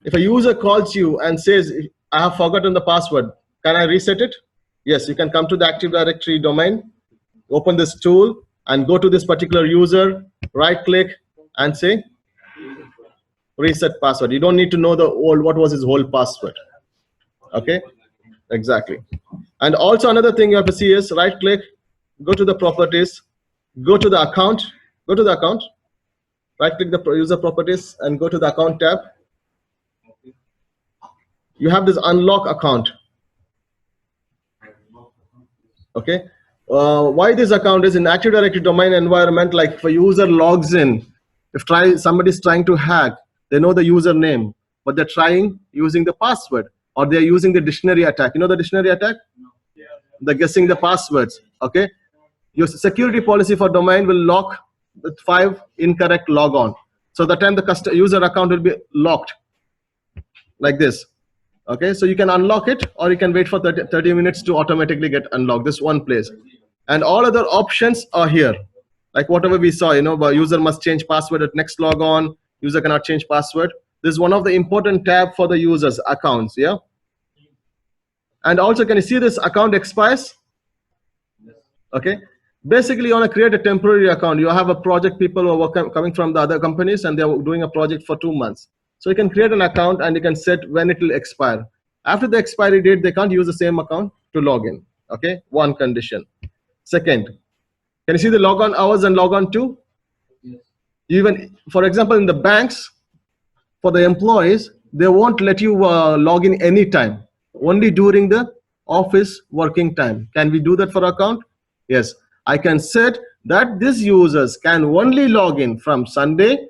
If a user calls you and says, I have forgotten the password, can I reset it? Yes, you can come to the Active Directory domain, open this tool and go to this particular user, right click and say reset password. You don't need to know the old, what was his whole password. Okay, exactly. And also another thing you have to see is right click, go to the properties, go to the account, right click the user properties and go to the account tab. You have this unlock account. Okay, why this account is in Active Directory domain environment, like if a user logs in, if somebody's trying to hack, they know the username, but they're trying using the password, or they're using the dictionary attack. You know the dictionary attack? They're guessing the passwords. Okay, your security policy for domain will lock with 5 incorrect logon. So the time the user account will be locked like this. Okay, so you can unlock it, or you can wait for 30 minutes to automatically get unlocked. This one place, and all other options are here, like whatever we saw. You know, but user must change password at next logon. User cannot change password. This is one of the important tab for the users accounts. Yeah. And also, can you see this account expires? Okay. Basically, you want to create a temporary account. You have a project, people who are coming from the other companies, and they're doing a project for 2 months. So you can create an account and you can set when it will expire. After the expiry date, they can't use the same account to log in. Okay, one condition. Second, can you see the logon hours and logon to? Even, for example, in the banks, for the employees, they won't let you log in anytime, only during the office working time. Can we do that for account? Yes, I can set that these users can only log in from Sunday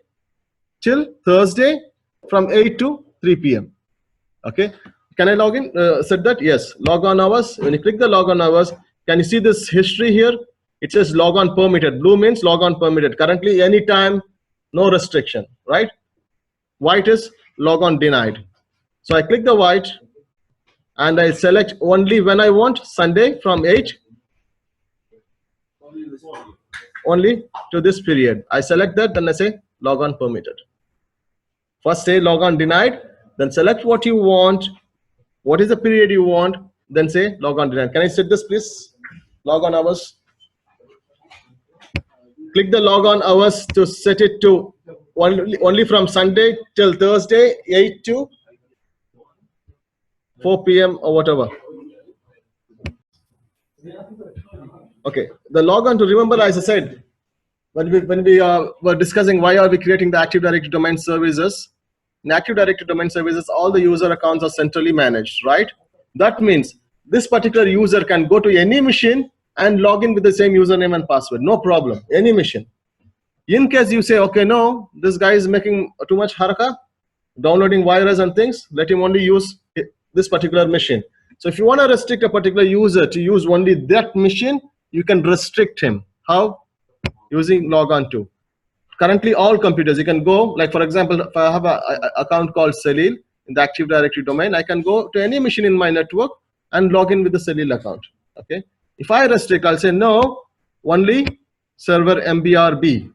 till Thursday from 8 to 3 p.m. Okay, can I log in? Set that? Yes, log on hours. When you click the log on hours, can you see this history here? It says log on permitted. Blue means log on permitted. Currently, anytime, no restriction, right? White is log on denied. So I click the white and I select only when I want, Sunday from 8 only to this period. I select that, then I say log on permitted. First say log on denied, then select what you want, what is the period you want, then say log on denied. Can I set this please? Log on hours. Click the log on hours to set it to only from Sunday till Thursday, 8 to 4 p.m. or whatever. Okay, the log on to remember, as I said, when we were discussing why are we creating the Active Directory domain services. In Active Directory domain services, all the user accounts are centrally managed, right? That means this particular user can go to any machine and log in with the same username and password, no problem, any machine. In case you say, okay, no, this guy is making too much haraka, downloading virus and things, let him only use this particular machine. So if you want to restrict a particular user to use only that machine, you can restrict him. How? Using logon to. Currently, all computers, you can go, like for example, if I have an account called Salil in the Active Directory domain, I can go to any machine in my network and log in with the Salil account. Okay. If I restrict, I'll say no, only server MBRB.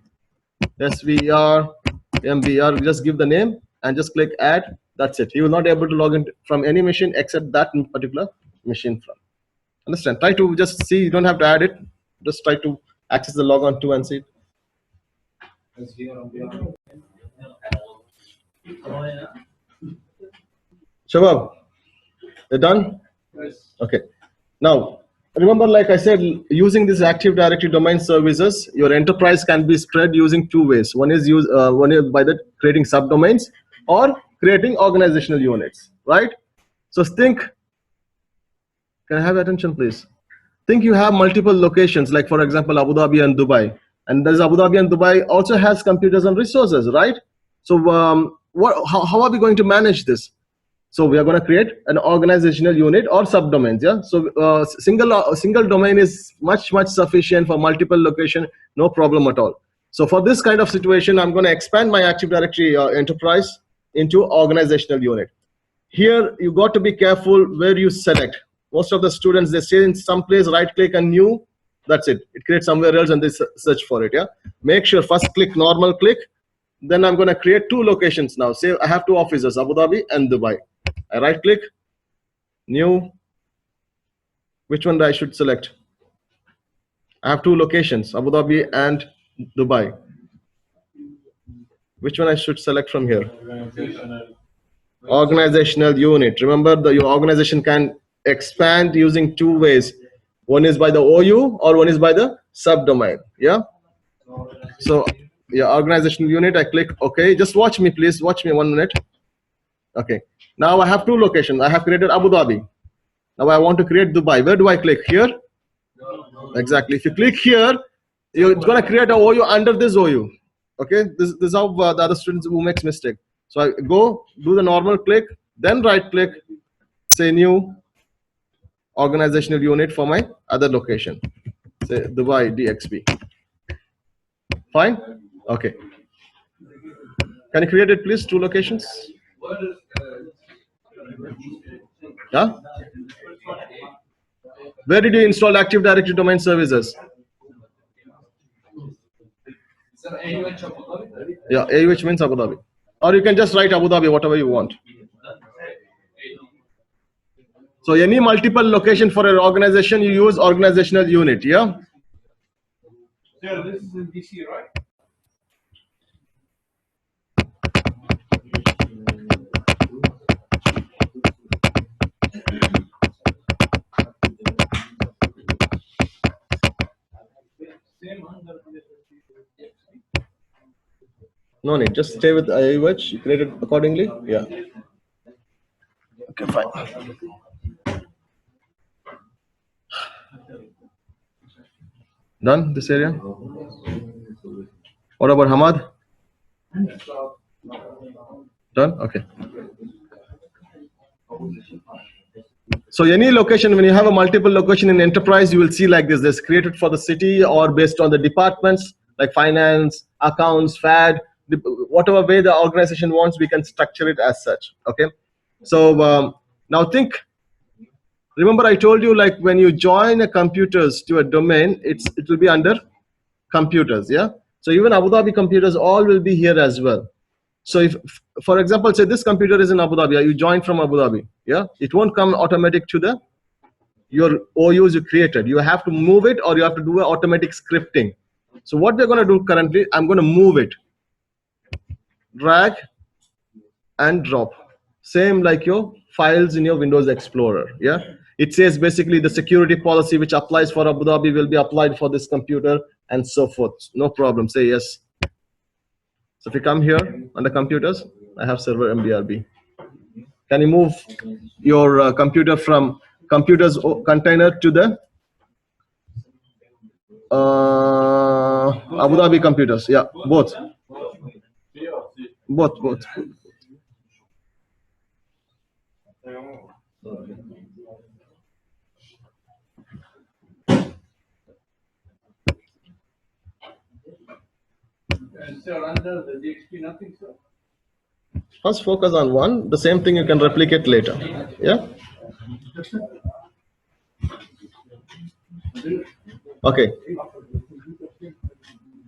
SVR MBR, just give the name and just click add. That's it. You will not be able to log in from any machine except that particular machine from. Understand? Try to just see, you don't have to add it. Just try to access the logon to and see it. Shabab, you done? Yes. Okay. Now, remember, like I said, using this Active Directory domain services, your enterprise can be spread using 2 ways. One is by creating subdomains or creating organizational units, right? So think, can I have attention, please? Think you have multiple locations, like for example, Abu Dhabi and Dubai. And there's Abu Dhabi and Dubai also has computers and resources, right? So how are we going to manage this? So we are going to create an organizational unit or subdomains. Yeah. So single domain is much sufficient for multiple location, no problem at all. So for this kind of situation, I'm going to expand my Active Directory enterprise into organizational unit. Here you got to be careful where you select. Most of the students, they say in some place, right click and new. That's it. It creates somewhere else and they search for it. Yeah. Make sure first click normal click then I'm going to create two locations now. Say I have two offices, Abu Dhabi and Dubai. I right click, new. Which one I should select? I have two locations, Abu Dhabi and Dubai. Which one I should select from here? Organizational unit. Remember, your organization can expand using two ways. One is by the OU or one is by the subdomain. Yeah. So yeah, organizational unit. I click OK. Just watch me, please. Watch me 1 minute. Okay. Now I have two locations. I have created Abu Dhabi. Now I want to create Dubai. Where do I click? Here. Exactly. If you click here, it's going to create a OU under this OU. Okay. This is how the other students who makes mistake. So I go do the normal click, then right click, say new organizational unit for my other location. Say Dubai DXB. Fine. Okay. Can you create it, please? Two locations. Yeah. Where did you install Active Directory domain services? Yeah, AUH means Abu Dhabi. Or you can just write Abu Dhabi, whatever you want. So any multiple location for an organization, you use organizational unit, yeah? Sir, this is in DC, right? No need, just stay with AUH, create it accordingly. Yeah. Okay, fine. Done this area? What about Hamad? Done? Okay. So any location, when you have a multiple location in enterprise, you will see like this. There's created for the city or based on the departments like finance, accounts, FAD, whatever way the organization wants, we can structure it as such. Okay. So now think, remember I told you like when you join a computers to a domain, it will be under computers. Yeah. So even Abu Dhabi computers all will be here as well. So if, for example, say this computer is in Abu Dhabi, you join from Abu Dhabi, yeah, it won't come automatic to the your OUs you created. You have to move it or you have to do an automatic scripting. So what we're going to do currently, I'm going to move it, drag and drop. Same like your files in your Windows Explorer, yeah. It says basically the security policy which applies for Abu Dhabi will be applied for this computer and so forth. No problem, say yes. So if you come here under computers, I have server MBRB. Can you move your computer from computers container to the Abu Dhabi computers? Yeah, both. Both. And sir, under the DXP, nothing, sir? First focus on one, the same thing you can replicate later. Yeah. Okay.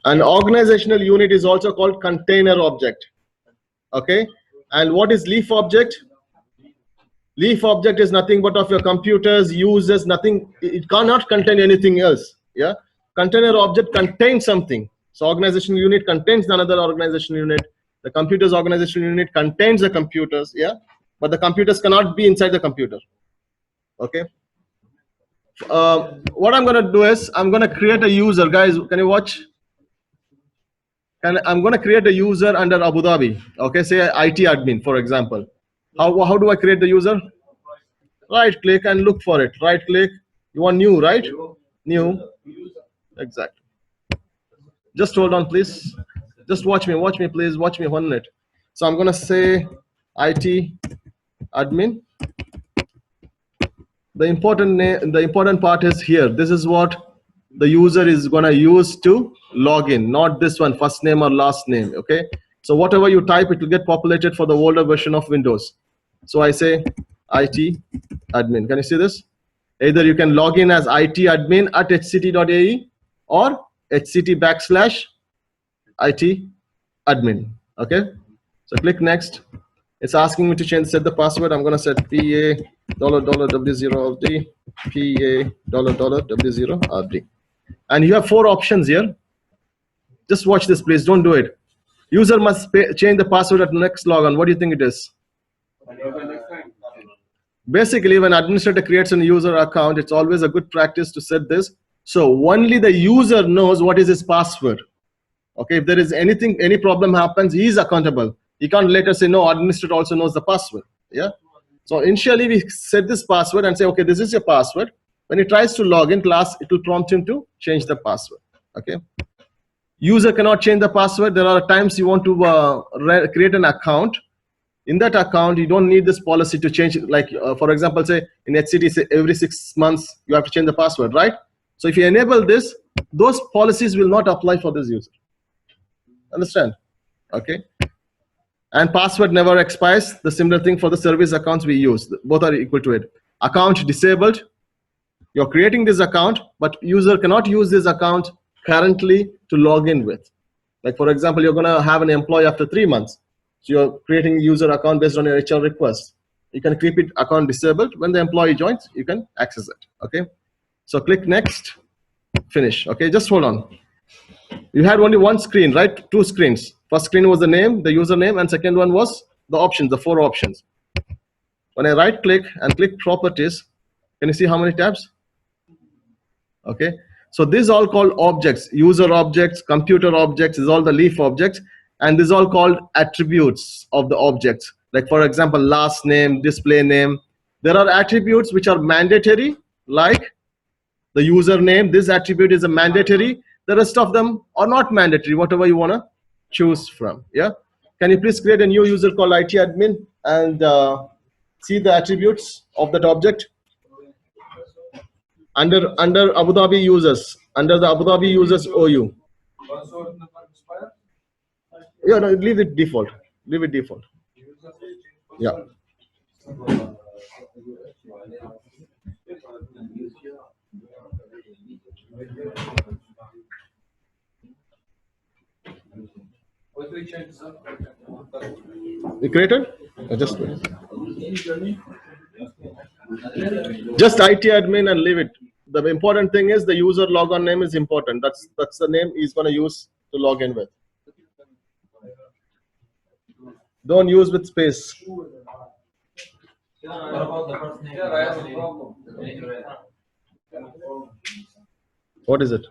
An organizational unit is also called container object. Okay. And what is leaf object? Leaf object is nothing but of your computers, users, nothing. It cannot contain anything else. Yeah. Container object contains something. So organizational unit contains another organizational unit. The computers organizational unit contains the computers. Yeah. But the computers cannot be inside the computer. Okay. What I'm going to do is I'm going to create a user. Guys, can you watch? I'm going to create a user under Abu Dhabi. Okay, say IT admin, for example. How do I create the user? Right click and look for it. Right click. You want new, right? New. Exactly. Just hold on, please. Just watch me, please. Watch me 1 minute. So I'm going to say IT admin. The important part is here. This is what the user is going to use to log in, not this one, first name or last name. Okay. So whatever you type, it will get populated for the older version of Windows. So I say IT admin. Can you see this? Either you can log in as IT admin at hct.ae or hct /IT admin. Okay, so click next. It's asking me to set the password. I'm gonna set PA $W0RD, PA $W0RD. And you have 4 options here. Just watch this, please. Don't do it. User must change the password at next logon. What do you think it is? Basically, when administrator creates a user account, it's always a good practice to set this. So only the user knows what is his password. Okay, if there is any problem happens, he is accountable. He can't later say, no, administrator also knows the password. Yeah. So initially we set this password and say, okay, this is your password. When he tries to log in class, it will prompt him to change the password. Okay. User cannot change the password. There are times you want to create an account. In that account, you don't need this policy to change it. Like, for example, say in HCT, say every 6 months, you have to change the password, right? So if you enable this, those policies will not apply for this user. Understand? Okay. And password never expires. The similar thing for the service accounts we use. Both are equal to it. Account disabled. You're creating this account, but user cannot use this account currently to log in with. Like, for example, you're going to have an employee after 3 months. So you're creating a user account based on your HR request. You can keep it account disabled. When the employee joins, you can access it. Okay. So click next, finish. Okay, just hold on. You had only one screen, right? 2 screens. First screen was the name, the username, and second one was the options, the 4 options. When I right click and click properties, can you see how many tabs? Okay. So these all called objects, user objects, computer objects, is all the leaf objects, and these all called attributes of the objects. Like, for example, last name, display name. There are attributes which are mandatory, like the username. This attribute is a mandatory. The rest of them are not mandatory, whatever you want to choose from. Yeah. Can you please create a new user called IT admin and see the attributes of that object? Under Abu Dhabi users, under the Abu Dhabi users OU. Yeah, no, leave it default. Leave it default. Yeah. You created? Just IT admin and leave it. The important thing is the user logon name is important. That's the name he's going to use to log in with. Don't use with space. What is it?